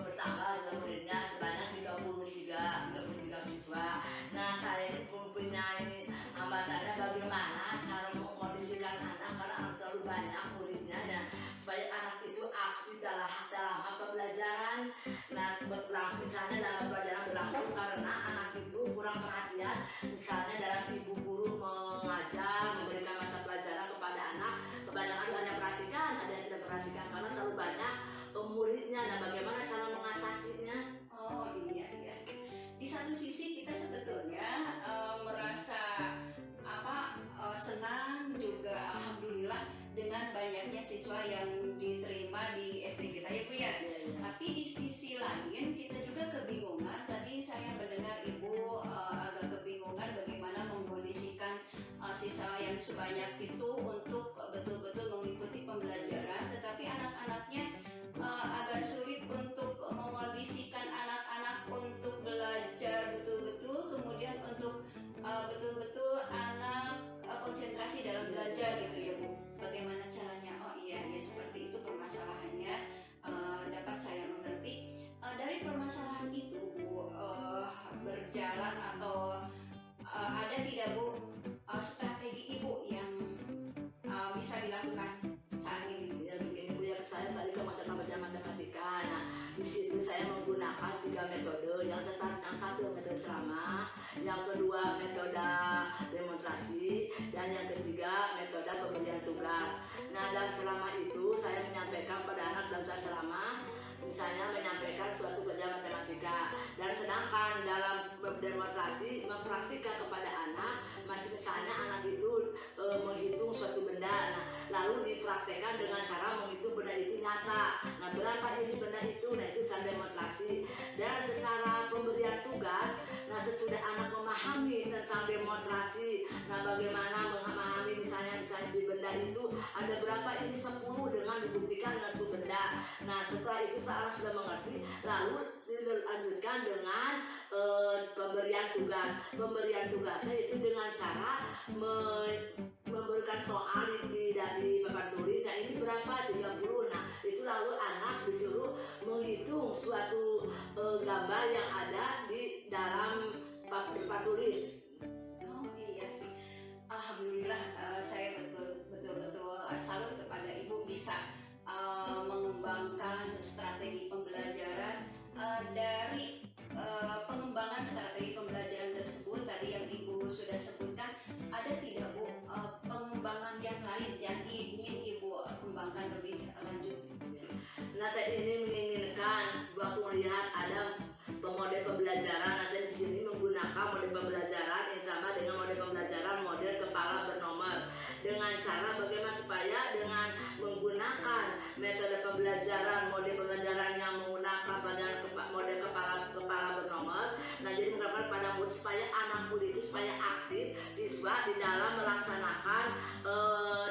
bertambah muridnya sebanyak 33 siswa. Nah, saya ini mempunyai hambatannya bagaimana cara mengkondisikan anak karena anak terlalu banyak muridnya ya, supaya anak itu aktif dalam hal pembelajaran. Nah, misalnya dalam pelajaran berlangsung karena anak itu kurang perhatian, misalnya dalam ibu guru mengajar, memberikan mata pelajaran kepada anak, kebanyakan ada yang perhatikan, ada yang tidak perhatikan karena terlalu banyak muridnya. Nah, bagaimana cara mengatasinya? Oh iya. Di satu sisi kita sebetulnya merasa senang juga, alhamdulillah dengan banyaknya siswa yang diterima di SD kita ya Bu ya. Tapi di sisi lain kita juga kebingungan. Tadi saya mendengar Ibu agak kebingungan bagaimana mengkondisikan siswa yang sebanyak itu untuk betul-betul mengikuti pembelajaran, tetapi anak-anaknya agak sulit untuk mengkondisikan anak-anak untuk belajar betul-betul, kemudian untuk betul-betul anak konsentrasi dalam belajar gitu ya Bu. Bagaimana caranya? Oh iya seperti itu permasalahannya. Dapat saya mengerti. Dari permasalahan itu Bu, berjalan atau ada tidak Bu strategi Ibu yang bisa dilakukan saat ini? Ya begini Bu, ya saya tadi ke matematika. Nah, di situ saya menggunakan 3 metode. Yang satu metode ceramah, yang kedua metode demonstrasi, dan yang ketiga metode pemberian tugas. Nah, dalam ceramah itu saya menyampaikan pada anak dalam ceramah, misalnya menyampaikan suatu pelajaran matematika, dan sedangkan dalam demonstrasi mempraktikkan kepada anak, masih misalnya anak itu menghitung suatu benda. Nah, lalu dipraktekkan dengan cara menghitung benda itu nyata. Nah, berapa ini benda itu? Nah, itu cara demonstrasi. Dan secara pemberian tugas, nah sesudah anak memahami tentang demonstrasi, nah bagaimana memahami misalnya di benda itu ada berapa ini 10 dengan dibuktikan dengan satu benda. Nah, setelah itu seorang sudah mengerti, lalu dilanjutkan dengan pemberian tugas. Pemberian tugasnya itu dengan cara memberikan soal dari papan tulis. Nah, ini berapa? 30. Nah, itu lalu anak disuruh menghitung suatu gambar yang ada di dalam papan tulis. Oh iya, alhamdulillah saya betul-betul salut kepada Ibu bisa mengembangkan strategi pembelajaran. Dari pengembangan strategi pembelajaran tersebut tadi yang Ibu sudah sebutkan, ada tidak Bu pengembangan yang lain yang ingin Ibu kembangkan lebih lanjut? Nah, saya ini menginginkan waktu melihat ada model pembelajaran. Nah, saya di sini menggunakan model pembelajaran yang sama dengan model pembelajaran model kepala bernomor, dengan cara bagaimana supaya dengan menggunakan metode pembelajaran model pembelajaran yang menggunakan pelajaran model kepala bernomor. Nah, jadi menggunakan pada murid supaya anak murid itu supaya aktif siswa di dalam melaksanakan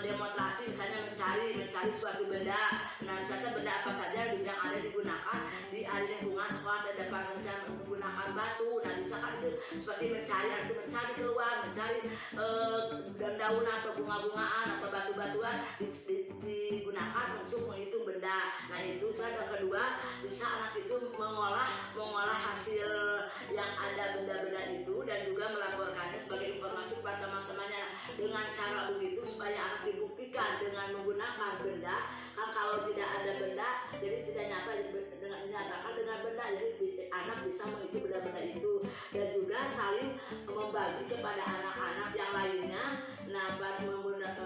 demonstrasi, misalnya mencari suatu benda. Nah, misalnya benda apa saja yang ada digunakan di lingkungan sekolah, terdapat rencana menggunakan batu. Nah, misalkan itu seperti mencari keluar, mencari daun-daunan atau bunga-bungaan atau batu-batuan digunakan untuk menghitung benda. Nah, itu yang kedua, bisa anak itu mengolah hasil yang ada benda-benda itu dan juga melaporkannya sebagai informasi kepada teman-temannya. Dengan cara begitu supaya anak dibuktikan dengan menggunakan benda. Kan kalau tidak ada benda, jadi tidak nyata dengan dinyatakan dengan benda, jadi anak bisa menghitung benda-benda itu. Dan juga saling membagi kepada anak-anak yang lainnya. Nah, menggunakan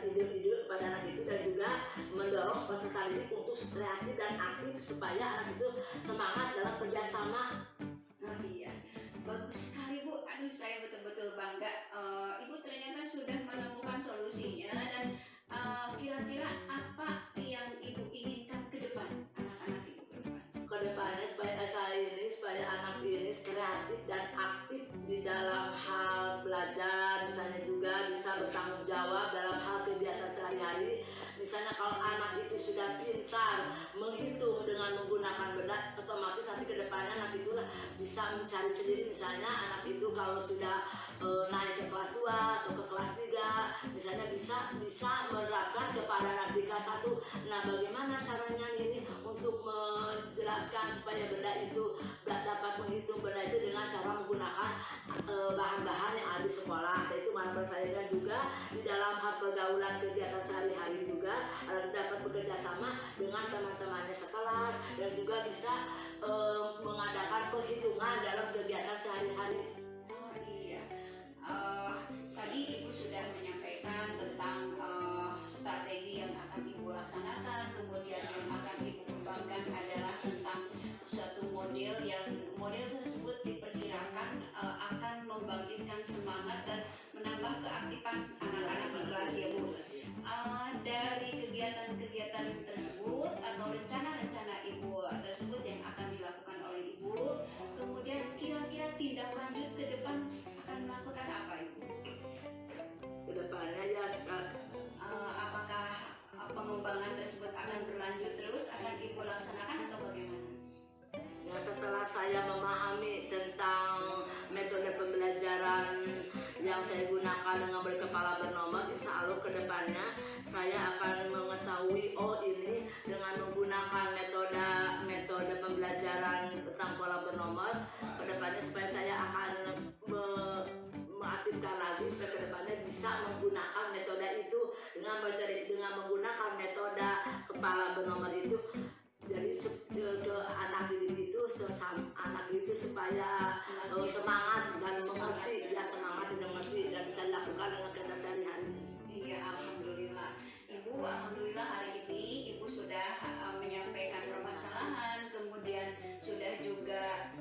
ide-ide kepada anak itu, dan juga mendorong peserta didik untuk kreatif dan aktif supaya anak itu semangat dalam kerjasama. Oh iya, bagus sekali Bu. Aduh, saya betul-betul bangga. Ibu ternyata sudah menemukan solusinya. Dan kira-kira apa yang Ibu inginkan ke depan anak-anak Ibu ke depan? Ke depannya supaya anak ini kreatif dan aktif di dalam hal belajar, misalnya juga bisa bertanggung jawab dalam hal kegiatan sehari-hari. Misalnya kalau anak itu sudah pintar menghitung dengan menggunakan benda, otomatis nanti ke depannya anak itu bisa mencari sendiri. Misalnya anak itu kalau sudah naik ke kelas 2 atau ke kelas 3 misalnya bisa menerapkan kepada anak di kelas 1. Nah, bagaimana caranya ini untuk menjelaskan supaya benda itu dapat menghitung benda itu dengan cara menggunakan bahan-bahan yang ada di sekolah. Itu harapan saya. Dan juga di dalam hal pergaulan kegiatan sehari-hari juga dapat bekerja sama dengan teman-temannya sekelas dan juga bisa mengadakan perhitungan dalam kegiatan sehari-hari. Oh iya, tadi Ibu sudah menyampaikan tentang strategi yang akan Ibu laksanakan, kemudian yang akan Ibu kembangkan adalah tentang suatu model tersebut diperkirakan akan membangkitkan semangat dan menambah keaktifan anak-anak di kelas ya Bu. Dari kegiatan-kegiatan tersebut atau rencana-rencana Ibu tersebut yang akan dilakukan oleh Ibu, kemudian kira-kira tindak lanjut ke depan akan melakukan apa Ibu? Kedepannya ya Apakah pengembangan tersebut akan berlanjut terus, akan Ibu laksanakan atau bagaimana? ya, setelah saya memahami tentang metode pembelajaran yang saya gunakan dengan berkepala bernomor, insya Allah ke depannya saya akan mengetahui ini dengan menggunakan metode pembelajaran tentang pola bernomor ke depannya, supaya saya akan mengaktifkan lagi supaya ke depannya bisa menggunakan metode itu dengan menggunakan metode kepala bernomor itu. Jadi ke anak didik itu supaya semangat dan mengerti, ya semangat dan mengerti dan bisa dilakukan dengan kegiatan sehari-hari. Iya, alhamdulillah. Ibu, alhamdulillah hari ini Ibu sudah menyampaikan permasalahan, kemudian sudah juga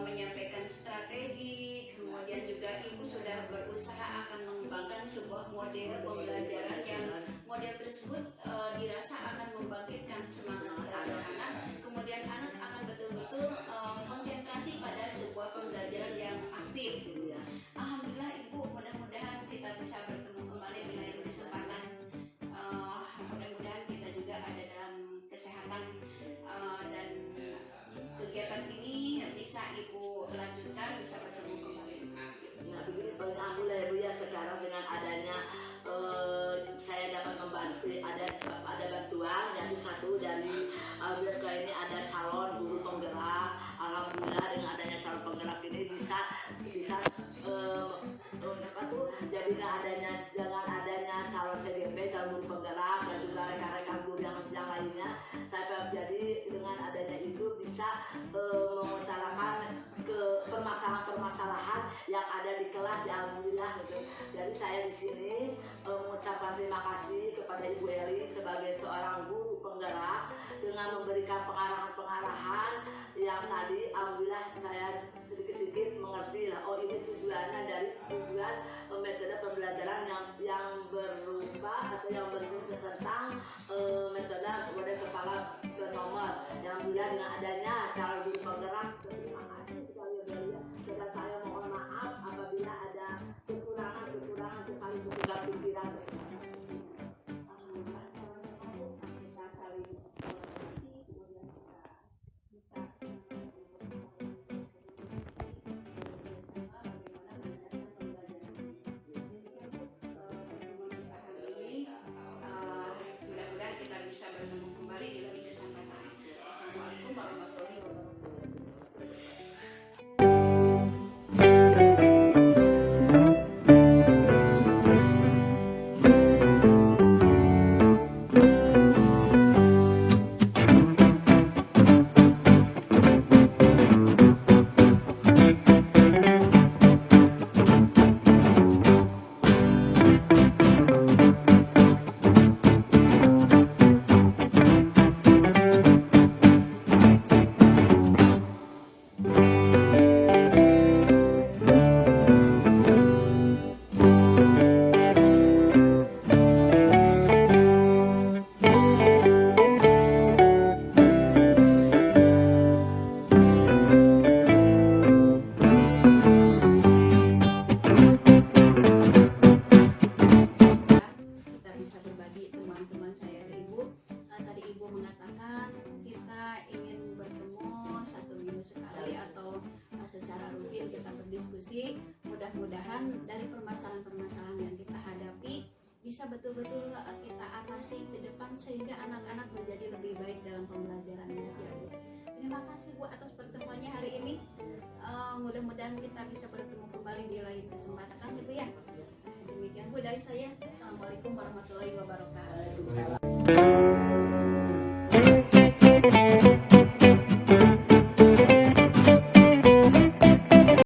menyampaikan strategi, kemudian juga Ibu sudah berusaha akan mengembangkan sebuah model pembelajaran yang model tersebut dirasa akan membangkitkan semangat anak-anak, kemudian anak akan betul-betul konsentrasi pada sebuah pembelajaran yang aktif. Alhamdulillah Ibu, mudah-mudahan kita bisa bertemu kembali di lain kesempatan. Mudah-mudahan kita juga ada dalam kesehatan dan kegiatan ini bisa Ibu lanjutkan, bisa bertemu kembali. Nah, begini alhamdulillah ya Bu ya, sekarang dengan adanya saya dapat membantu, ada bantuan yang satu dari sekolah ini ada calon guru penggerak. Alhamdulillah dengan adanya calon penggerak ini bisa jadi dengan adanya calon CGP, calon guru penggerak dan juga rekan-rekan guru yang lainnya, saya jadi dengan adanya itu bisa mengutarakan ke permasalahan-permasalahan yang ada di kelas, ya alhamdulillah gitu. Jadi saya di sini mengucapkan terima kasih kepada Ibu Eli sebagai seorang guru penggerak dengan memberikan pengarahan-pengarahan yang tadi alhamdulillah saya sedikit-sedikit mengerti lah, ini tujuannya dari tujuan metode pembelajaran yang berupa atau yang bercerita tentang metode kepala bernomor. Yang alhamdulillah dengan adanya cara guru penggerak, terima kasih sekali ya. Dan saya mohon maaf apabila ada kekurangan sekali bertukar pikiran. Alhamdulillah, sama-sama Bu, kita saling menghormati, kemudian kita bisa bertemu kembali di lain kesempatan. Assalamualaikum warahmatullahi wabarakatuh. Bu. Tadi Ibu mengatakan kita ingin bertemu 1 minggu sekali atau secara rutin kita berdiskusi. Mudah-mudahan dari permasalahan-permasalahan yang kita hadapi bisa betul-betul kita atasi ke depan sehingga anak-anak menjadi lebih baik dalam pembelajarannya ya Bu. Terima kasih Bu atas pertemuannya hari ini. Mudah-mudahan kita bisa bertemu kembali di lain kesempatan ya Bu ya. Demikian Bu dari saya. Assalamualaikum warahmatullahi wabarakatuh. Waalaikumsalam.